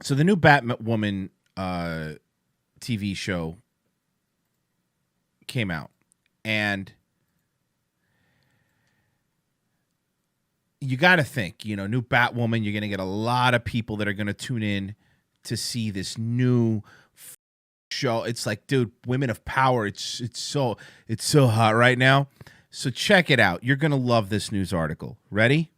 So the new Batwoman TV show came out, and you got to think, new Batwoman, you're going to get a lot of people that are going to tune in to see this new show. It's like, dude, women of power. It's so hot right now. So check it out. You're going to love this news article. Ready?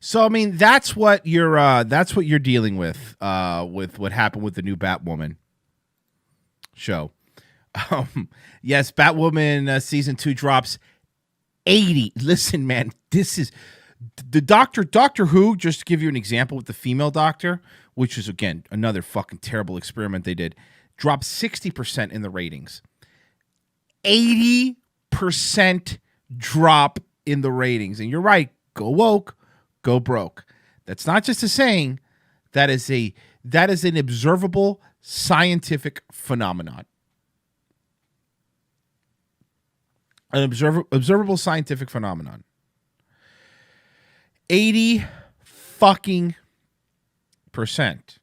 So, I mean, that's what you're dealing with what happened with the new Batwoman show. Yes, Batwoman season 2 drops 80. Listen, man, this is the Doctor Who, just to give you an example with the female doctor, which is, again, another fucking terrible experiment they did, dropped 60% in the ratings. 80% drop in the ratings. And you're right, go woke, go broke. That's not just a saying. That is an observable scientific phenomenon. An observable scientific phenomenon. 80 fucking percent.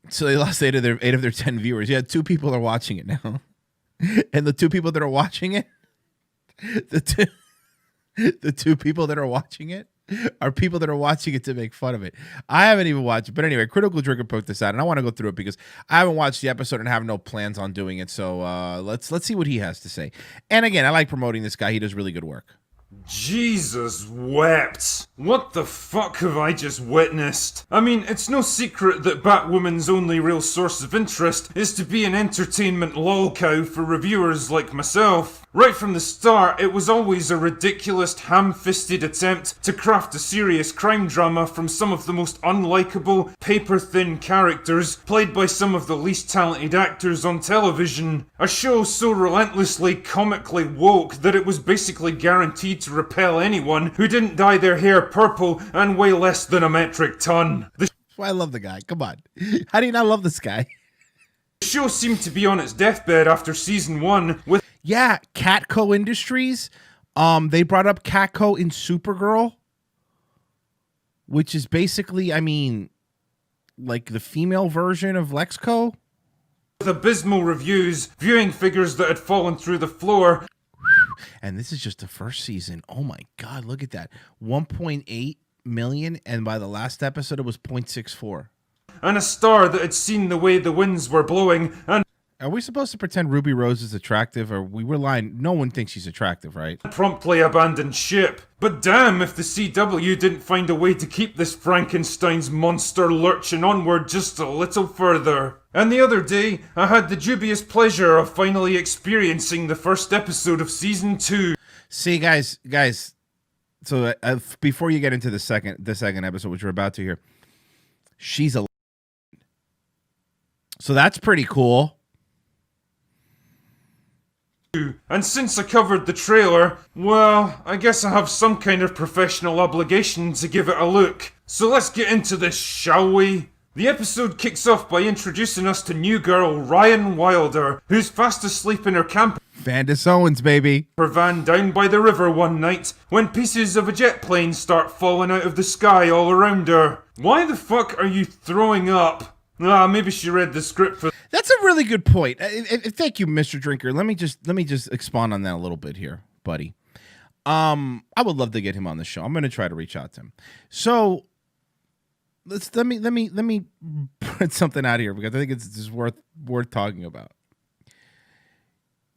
So they lost 8 of their 10 viewers. Yeah, 2 people are watching it now. And the 2 people that are watching it, the two people that are watching it are people that are watching it to make fun of it. I haven't even watched it. But anyway, Critical Drinker put this out, and I want to go through it because I haven't watched the episode and have no plans on doing it. So let's see what he has to say. And again, I like promoting this guy. He does really good work. Jesus wept. What the fuck have I just witnessed? I mean, it's no secret that Batwoman's only real source of interest is to be an entertainment lolcow for reviewers like myself. Right from the start, it was always a ridiculous, ham-fisted attempt to craft a serious crime drama from some of the most unlikable, paper-thin characters played by some of the least talented actors on television. A show so relentlessly, comically woke that it was basically guaranteed to repel anyone who didn't dye their hair purple and weigh less than a metric ton. That's why I love the guy. Come on. How do you not love this guy? The show seemed to be on its deathbed after season 1 with... Yeah, Catco Industries. They brought up Catco in Supergirl, which is basically, I mean, like the female version of Lexco. With abysmal reviews, viewing figures that had fallen through the floor. And this is just the first season. Oh my God, look at that. 1.8 million, and by the last episode, it was 0.64. And a star that had seen the way the winds were blowing, and... Are we supposed to pretend Ruby Rose is attractive, or we were lying? No one thinks she's attractive, right? Promptly abandoned ship. But damn if the CW didn't find a way to keep this Frankenstein's monster lurching onward just a little further. And the other day, I had the dubious pleasure of finally experiencing the first episode of season 2. See, guys. So before you get into the second episode, which we're about to hear, she's a. So that's pretty cool. And since I covered the trailer, well, I guess I have some kind of professional obligation to give it a look. So let's get into this, shall we? The episode kicks off by introducing us to new girl Ryan Wilder, who's fast asleep in her camper Vandis Owens, baby. van down by the river one night when pieces of a jet plane start falling out of the sky all around her. Why the fuck are you throwing up? Maybe she read the script for... That's a really good point. Thank you, Mr. Drinker. Let me just expand on that a little bit here, buddy. I would love to get him on the show. I'm going to try to reach out to him. So let me put something out here because I think it's just worth talking about.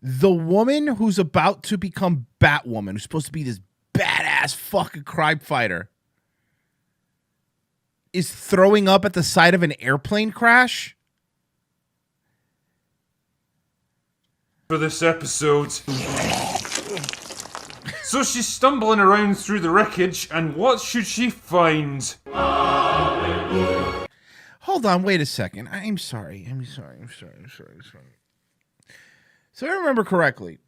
The woman who's about to become Batwoman, who's supposed to be this badass fucking crime fighter, is throwing up at the side of an airplane crash. For this episode. So she's stumbling around through the wreckage, and what should she find? Hold on, wait a second. I'm sorry. So I remember correctly,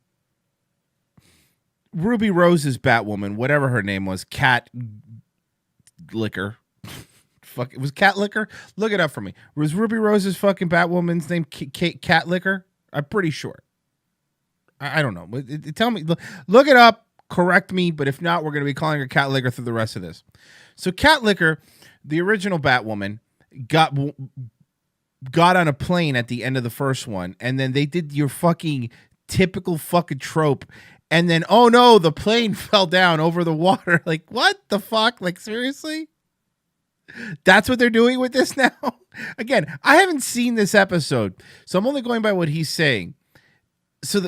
Ruby Rose's Batwoman, whatever her name was, Cat Liquor. Fuck, it was Cat Liquor? Look it up for me. Was Ruby Rose's fucking Batwoman's name Cat Liquor? I'm pretty sure. I don't know. Tell me. Look it up. Correct me, but if not, we're going to be calling her Cat Licker through the rest of this. So Cat Licker, the original Batwoman, got on a plane at the end of the first one, and then they did your fucking typical fucking trope, and then, oh no, the plane fell down over the water. Like, what the fuck? Like, seriously? That's what they're doing with this now? Again, I haven't seen this episode, so I'm only going by what he's saying. So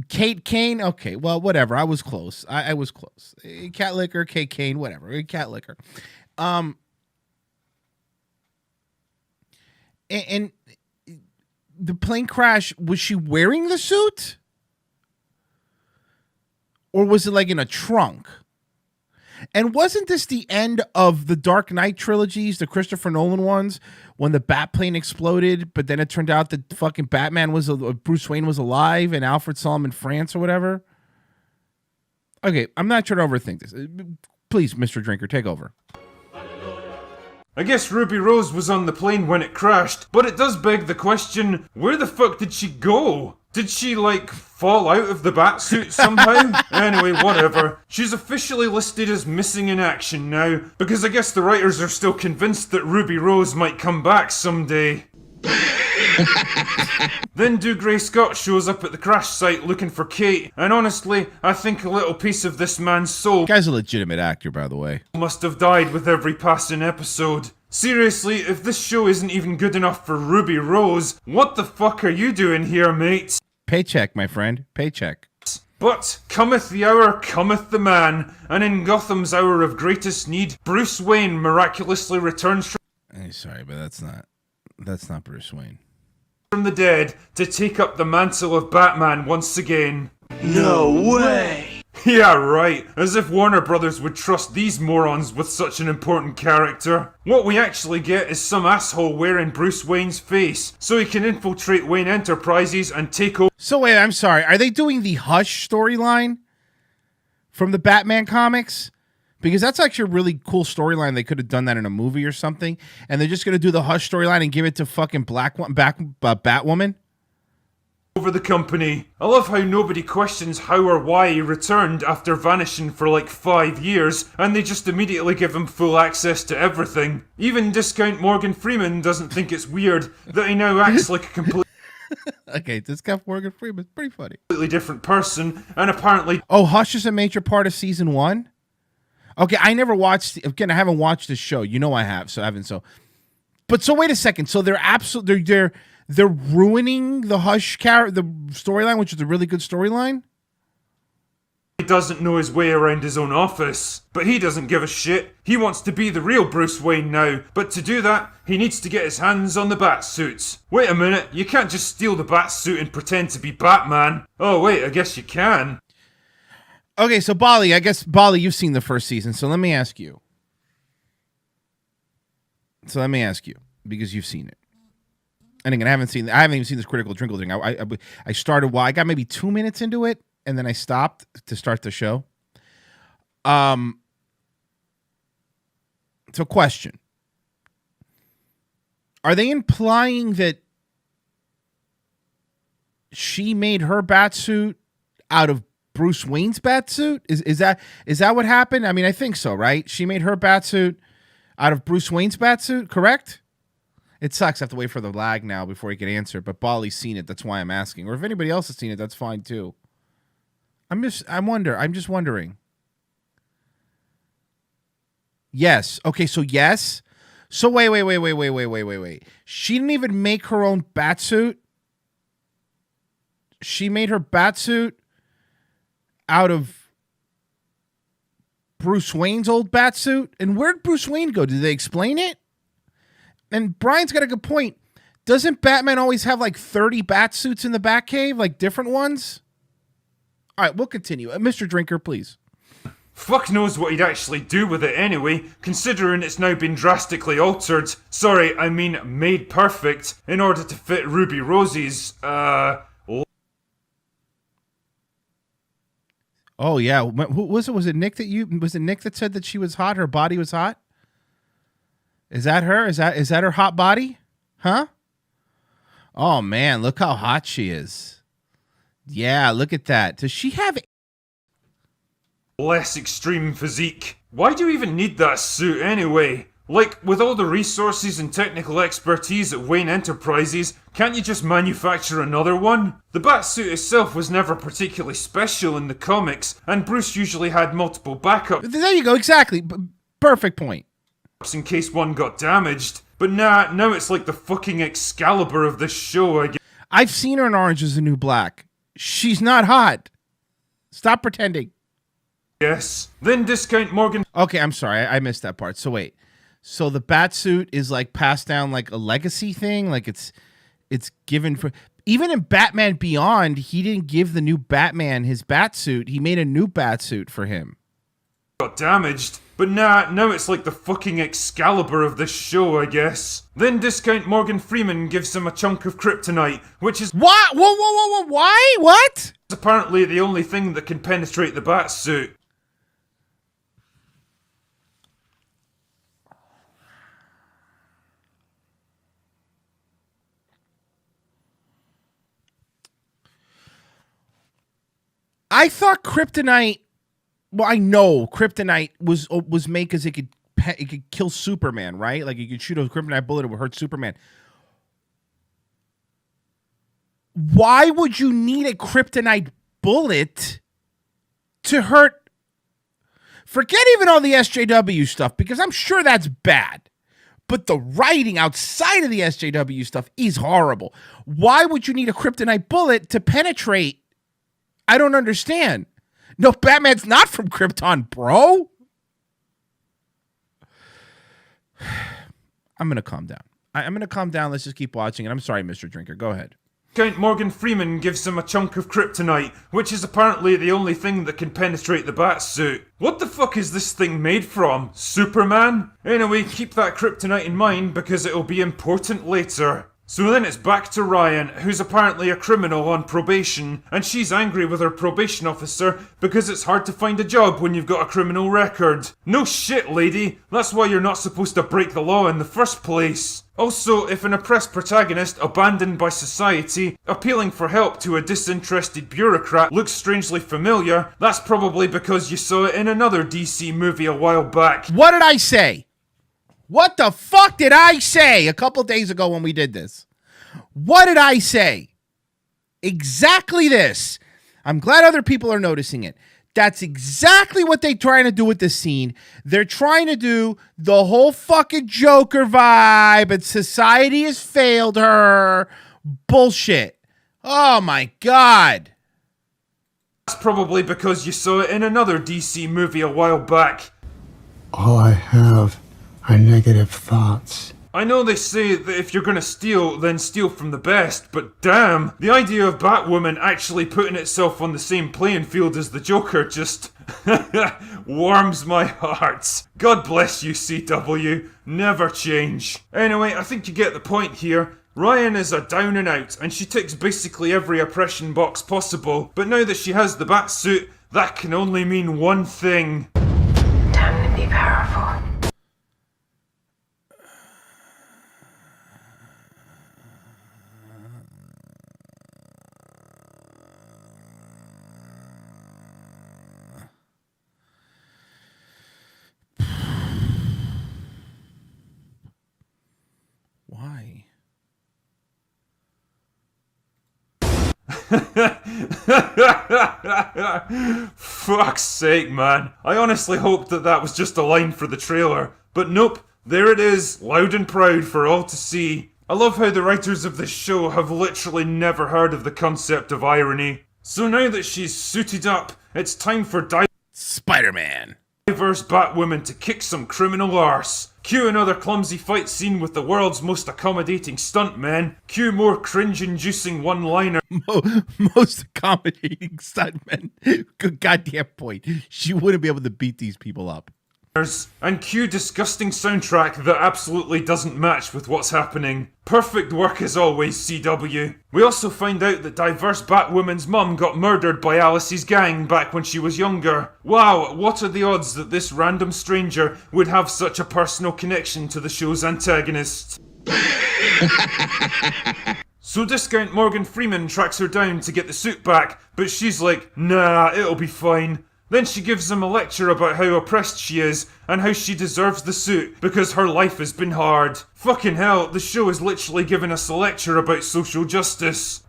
Kate Kane, okay, well, whatever. I was close. I was close. Cat Licker, Kate Kane, whatever. Cat Licker. And the plane crash, was she wearing the suit? Or was it like in a trunk? And wasn't this the end of the Dark Knight trilogies, the Christopher Nolan ones, when the bat plane exploded, but then it turned out that fucking Batman Bruce Wayne was alive and Alfred saw him in France or whatever? Okay, I'm not trying to overthink this. Please, Mr. Drinker, take over. I guess Ruby Rose was on the plane when it crashed, but it does beg the question, where the fuck did she go? Did she, like, fall out of the batsuit somehow? Anyway, whatever. She's officially listed as missing in action now, because I guess the writers are still convinced that Ruby Rose might come back someday. Then Dougray Scott shows up at the crash site looking for Kate, and honestly, I think a little piece of this man's soul Guy's a legitimate actor, by the way. must have died with every passing episode. Seriously, if this show isn't even good enough for Ruby Rose, what the fuck are you doing here, mate? Paycheck, my friend. Paycheck. But cometh the hour, cometh the man, and in Gotham's hour of greatest need, Bruce Wayne miraculously returns Sorry, but that's not Bruce Wayne. from the dead to take up the mantle of Batman once again. No way! Yeah, right. As if Warner Brothers would trust these morons with such an important character. What we actually get is some asshole wearing Bruce Wayne's face, so he can infiltrate Wayne Enterprises and take over. So wait, I'm sorry. Are they doing the Hush storyline from the Batman comics? Because that's actually a really cool storyline. They could have done that in a movie or something. And they're just going to do the Hush storyline and give it to fucking Batwoman? Over the company. I love how nobody questions how or why he returned after vanishing for like 5 years, and they just immediately give him full access to everything. Even discount Morgan Freeman doesn't think it's weird that he now acts like a completely Okay, discount Morgan Freeman's pretty funny. different person, and apparently Oh, Hush is a major part of season 1? Okay, I never watched, again, I haven't watched this show. You know I have, so I haven't, so. But so wait a second, so they're ruining the Hush the storyline, which is a really good storyline? he doesn't know his way around his own office. But he doesn't give a shit. He wants to be the real Bruce Wayne now. But to do that, he needs to get his hands on the Batsuits. Wait a minute, you can't just steal the Batsuit and pretend to be Batman. Oh wait, I guess you can. Okay, so Bali, you've seen the first season, so let me ask you. Because you've seen it. And again, I haven't even seen this Critical Drinkle thing. I started, I got maybe 2 minutes into it, and then I stopped to start the show. So question. Are they implying that she made her Batsuit out of Bruce Wayne's Batsuit? Is that what happened? I mean, I think so, right? She made her Batsuit out of Bruce Wayne's Batsuit, correct? It sucks. I have to wait for the lag now before he can answer, but Bali's seen it. That's why I'm asking. Or if anybody else has seen it, that's fine too. I'm just wondering. Yes. Okay, so yes. So wait. She didn't even make her own Batsuit. She made her Batsuit out of Bruce Wayne's old Batsuit. And where'd Bruce Wayne go? Did they explain it? And Brian's got a good point. Doesn't Batman always have like 30 Batsuits in the Batcave? Like different ones? All right, we'll continue. Mr. Drinker, please. Fuck knows what he'd actually do with it anyway, considering it's now been drastically altered. Sorry, I mean made perfect, in order to fit Ruby Rose's, Oh yeah, who was it? Was it Nick that said that she was hot? Her body was hot. Is that her? Is that her hot body? Huh? Oh man, look how hot she is. Yeah, look at that. Does she have? less extreme physique. Why do you even need that suit anyway? Like, with all the resources and technical expertise at Wayne Enterprises, can't you just manufacture another one? The Batsuit itself was never particularly special in the comics, and Bruce usually had multiple backups. There you go, exactly. Perfect point. In case one got damaged. But nah, now it's like the fucking Excalibur of this show, I guess. I've seen her in Orange is the New Black. She's not hot. Stop pretending. Yes. Then discount Morgan. Okay, I'm sorry. I missed that part. So wait. So the Batsuit is like passed down like a legacy thing? Like it's given for... Even in Batman Beyond, he didn't give the new Batman his Batsuit. He made a new Batsuit for him. Got damaged. But nah, now it's like the fucking Excalibur of this show, I guess. Then discount Morgan Freeman gives him a chunk of kryptonite, which is... What? Whoa, why? What? Apparently the only thing that can penetrate the Batsuit. I thought kryptonite... Well, I know kryptonite was made because it could kill Superman, right? Like you could shoot a kryptonite bullet, it would hurt Superman. Why would you need a kryptonite bullet to hurt? Forget even all the SJW stuff, because I'm sure that's bad. But the writing outside of the SJW stuff is horrible. Why would you need a kryptonite bullet to penetrate? I don't understand. No, Batman's not from Krypton, bro. I'm going to calm down. I'm going to calm down. Let's just keep watching. And I'm sorry, Mr. Drinker. Go ahead. Count Morgan Freeman gives him a chunk of kryptonite, which is apparently the only thing that can penetrate the Batsuit. What the fuck is this thing made from? Superman? Anyway, keep that kryptonite in mind because it'll be important later. So then it's back to Ryan, who's apparently a criminal on probation, and she's angry with her probation officer because it's hard to find a job when you've got a criminal record. No shit, lady. That's why you're not supposed to break the law in the first place. Also, if an oppressed protagonist, abandoned by society, appealing for help to a disinterested bureaucrat looks strangely familiar, that's probably because you saw it in another DC movie a while back. What did I say? What the fuck did I say a couple days ago when we did this? What did I say? Exactly this. I'm glad other people are noticing it. That's exactly what they're trying to do with this scene. They're trying to do the whole fucking Joker vibe, and society has failed her. Bullshit. Oh my God. That's probably because you saw it in another DC movie a while back. All I have are negative thoughts. I know they say that if you're gonna steal, then steal from the best, but damn, the idea of Batwoman actually putting itself on the same playing field as the Joker just warms my heart. God bless you, CW. Never change. Anyway, I think you get the point here. Ryan is a down and out, and she ticks basically every oppression box possible, but now that she has the Batsuit, that can only mean one thing. Time to be powerful. Why? Fuck's sake, man. I honestly hoped that was just a line for the trailer. But nope, there it is, loud and proud for all to see. I love how the writers of this show have literally never heard of the concept of irony. So now that she's suited up, it's time for Spider-Man. Diverse Batwoman to kick some criminal arse. Cue another clumsy fight scene with the world's most accommodating stuntmen. Cue more cringe-inducing one-liner. Most accommodating stuntmen. Good goddamn point. She wouldn't be able to beat these people up. And cue disgusting soundtrack that absolutely doesn't match with what's happening. Perfect work as always, CW. We also find out that diverse Batwoman's mum got murdered by Alice's gang back when she was younger. Wow, what are the odds that this random stranger would have such a personal connection to the show's antagonist? So discount Morgan Freeman tracks her down to get the suit back, but she's like, nah, it'll be fine. Then she gives him a lecture about how oppressed she is and how she deserves the suit because her life has been hard. Fucking hell, the show is literally giving us a lecture about social justice.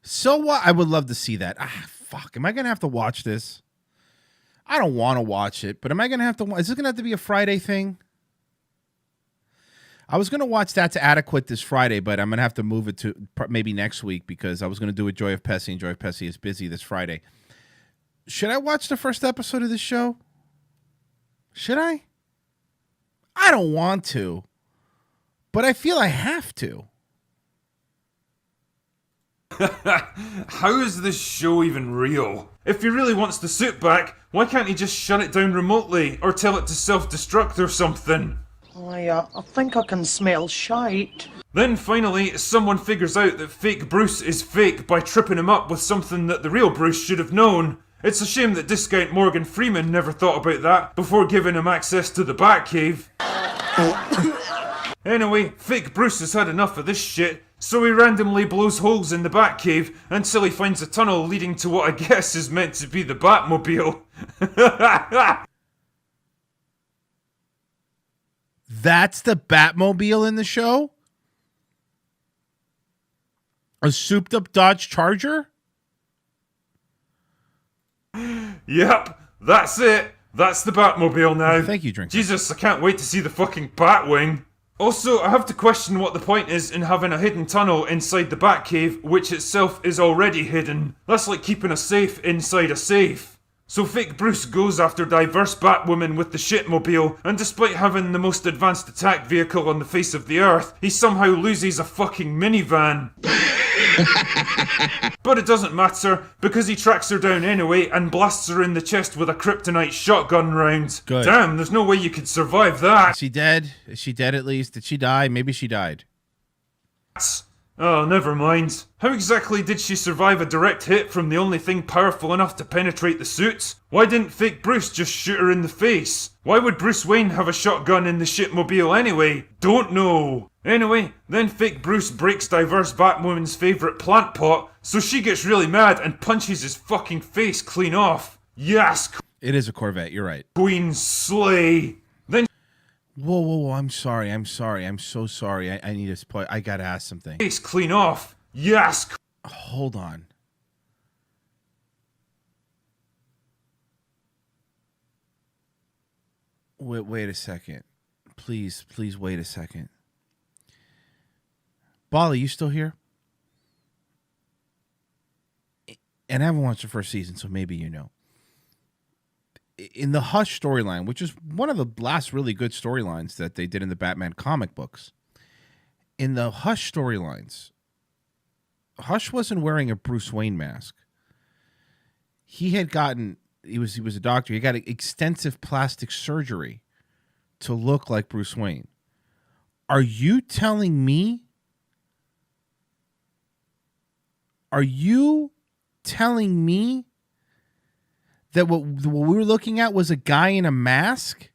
So what? I would love to see that. Fuck. Am I going to have to watch this? I don't want to watch it, but am I going to have to? Is it going to have to be a Friday thing? I was going to watch That's Adequate this Friday, but I'm going to have to move it to maybe next week because I was going to do it Joy of Pesci, and Joy of Pesci is busy this Friday. Should I watch the first episode of this show? Should I? I don't want to, but I feel I have to. How is this show even real? If he really wants the suit back, why can't he just shut it down remotely or tell it to self-destruct or something? I think I can smell shite. Then finally, someone figures out that fake Bruce is fake by tripping him up with something that the real Bruce should have known. It's a shame that discount Morgan Freeman never thought about that before giving him access to the Batcave. Anyway, fake Bruce has had enough of this shit, so he randomly blows holes in the Batcave until he finds a tunnel leading to what I guess is meant to be the Batmobile. That's the Batmobile in the show? A souped up Dodge Charger? Yep, that's it. That's the Batmobile now. Thank you, Drinker. Jesus, I can't wait to see the fucking Batwing. Also, I have to question what the point is in having a hidden tunnel inside the Batcave, which itself is already hidden. That's like keeping a safe inside a safe. So fake Bruce goes after diverse Batwoman with the shitmobile, and despite having the most advanced attack vehicle on the face of the earth, he somehow loses a fucking minivan. But it doesn't matter, because he tracks her down anyway and blasts her in the chest with a kryptonite shotgun round. Good. Damn, there's no way you could survive that. Is she dead? Is she dead at least? Did she die? Maybe she died. Oh, never mind. How exactly did she survive a direct hit from the only thing powerful enough to penetrate the suit? Why didn't fake Bruce just shoot her in the face? Why would Bruce Wayne have a shotgun in the shitmobile anyway? Don't know. Anyway, then fake Bruce breaks diverse Batwoman's favourite plant pot, so she gets really mad and punches his fucking face clean off. Yes, It is a Corvette. You're right. Queen slay. Then Whoa. I'm sorry. I'm so sorry. I need to play. I gotta ask something. face clean off. Yes. Hold on. Wait a second. Please wait a second. Bali, you still here? And I haven't watched the first season, so maybe you know. In the Hush storyline, which is one of the last really good storylines that they did in the Batman comic books, in the Hush storylines, Hush wasn't wearing a Bruce Wayne mask. He was a doctor. He got extensive plastic surgery to look like Bruce Wayne. Are you telling me? Are you telling me that what we were looking at was a guy in a mask?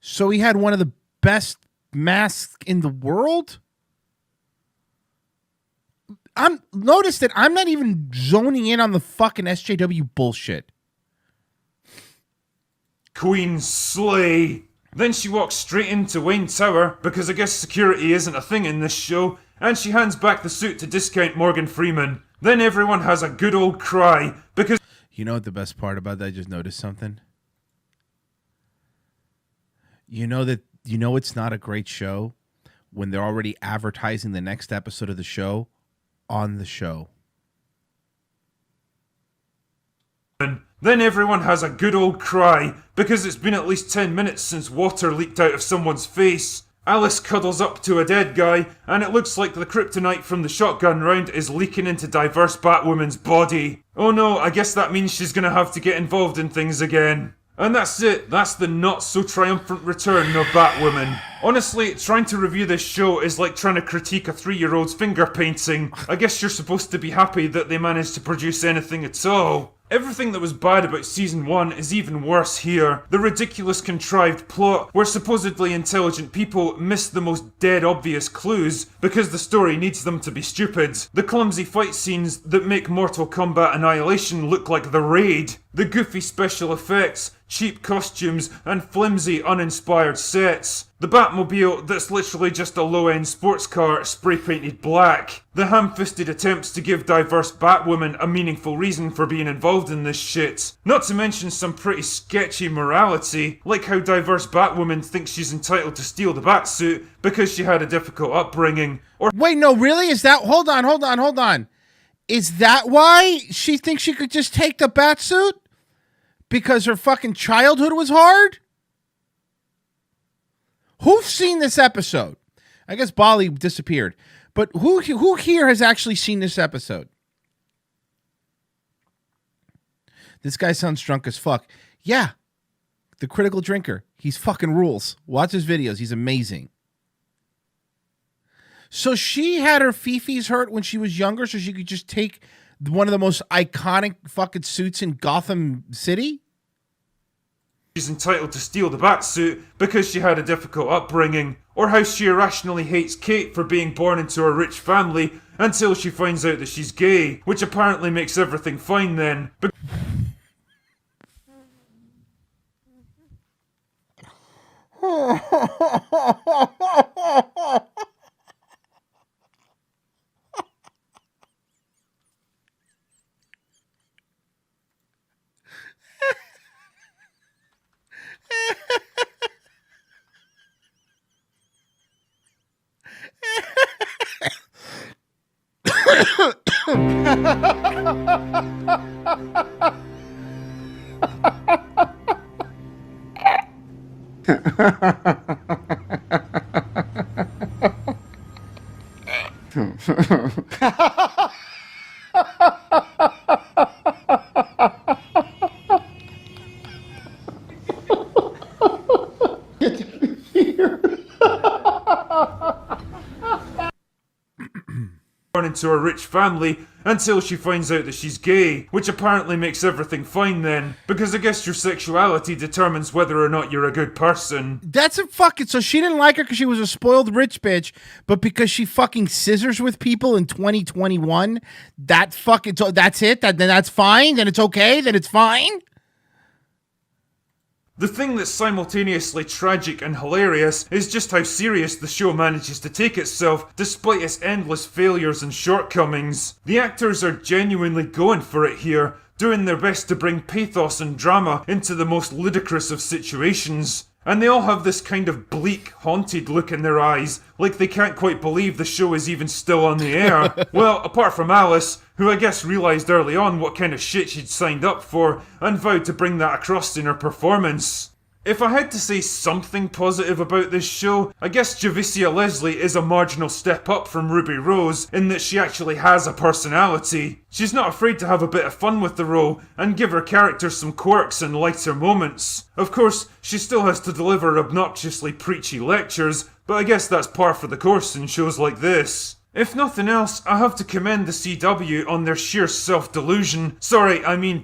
So he had one of the best masks in the world? Notice that I'm not even zoning in on the fucking SJW bullshit. Queen slay. Then she walks straight into Wayne Tower, because I guess security isn't a thing in this show, and she hands back the suit to discount Morgan Freeman. Then everyone has a good old cry, because... You know what the best part about that? I just noticed something. You know it's not a great show when they're already advertising the next episode of the show on the show. Then everyone has a good old cry, because it's been at least 10 minutes since water leaked out of someone's face. Alice cuddles up to a dead guy, and it looks like the kryptonite from the shotgun round is leaking into diverse Batwoman's body. Oh no, I guess that means she's gonna have to get involved in things again. And that's it, that's the not so triumphant return of Batwoman. Honestly, trying to review this show is like trying to critique a 3-year-old's finger painting. I guess you're supposed to be happy that they managed to produce anything at all. Everything that was bad about season 1 is even worse here. The ridiculous contrived plot where supposedly intelligent people miss the most dead obvious clues because the story needs them to be stupid. The clumsy fight scenes that make Mortal Kombat Annihilation look like The Raid. The goofy special effects, cheap costumes, and flimsy uninspired sets. The Batmobile that's literally just a low-end sports car spray-painted black. The ham-fisted attempts to give diverse Batwoman a meaningful reason for being involved in this shit. Not to mention some pretty sketchy morality, like how diverse Batwoman thinks she's entitled to steal the Batsuit because she had a difficult upbringing. Or Wait, no, really? Is that... Hold on. Is that why she thinks she could just take the Batsuit? Because her fucking childhood was hard? Who's seen this episode? I guess Bali disappeared. But who here has actually seen this episode? This guy sounds drunk as fuck. Yeah. The Critical Drinker. He's fucking rules. Watch his videos. He's amazing. So she had her fifis hurt when she was younger so she could just take one of the most iconic fucking suits in Gotham City? she's entitled to steal the Batsuit because she had a difficult upbringing, or how she irrationally hates Kate for being born into a rich family until she finds out that she's gay, which apparently makes everything fine then. Born into a rich family until she finds out that she's gay, which apparently makes everything fine then, because I guess your sexuality determines whether or not you're a good person. That's a fucking... So she didn't like her because she was a spoiled rich bitch, but because she fucking scissors with people in 2021, that fucking... That's it? Then that's fine? Then it's okay? Then it's fine? The thing that's simultaneously tragic and hilarious is just how serious the show manages to take itself despite its endless failures and shortcomings. The actors are genuinely going for it here, doing their best to bring pathos and drama into the most ludicrous of situations. And they all have this kind of bleak, haunted look in their eyes, like they can't quite believe the show is even still on the air. Well, apart from Alice, who I guess realised early on what kind of shit she'd signed up for, and vowed to bring that across in her performance. If I had to say something positive about this show, I guess Javicia Leslie is a marginal step up from Ruby Rose in that she actually has a personality. She's not afraid to have a bit of fun with the role and give her character some quirks and lighter moments. Of course, she still has to deliver obnoxiously preachy lectures, but I guess that's par for the course in shows like this. If nothing else, I have to commend the CW on their sheer self-delusion,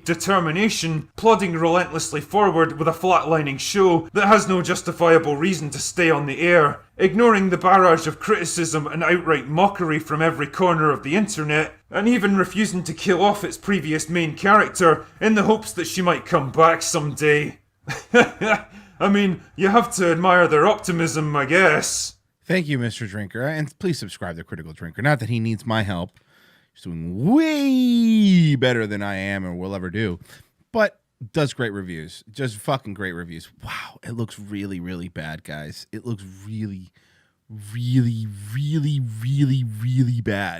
determination, plodding relentlessly forward with a flatlining show that has no justifiable reason to stay on the air, ignoring the barrage of criticism and outright mockery from every corner of the internet, and even refusing to kill off its previous main character in the hopes that she might come back someday. You have to admire their optimism, I guess. Thank you, Mr. Drinker. And please subscribe to Critical Drinker. Not that he needs my help. He's doing way better than I am or will ever do. But does great reviews. Just fucking great reviews. Wow, it looks really, really bad, guys. It looks really, really, really, really, really bad.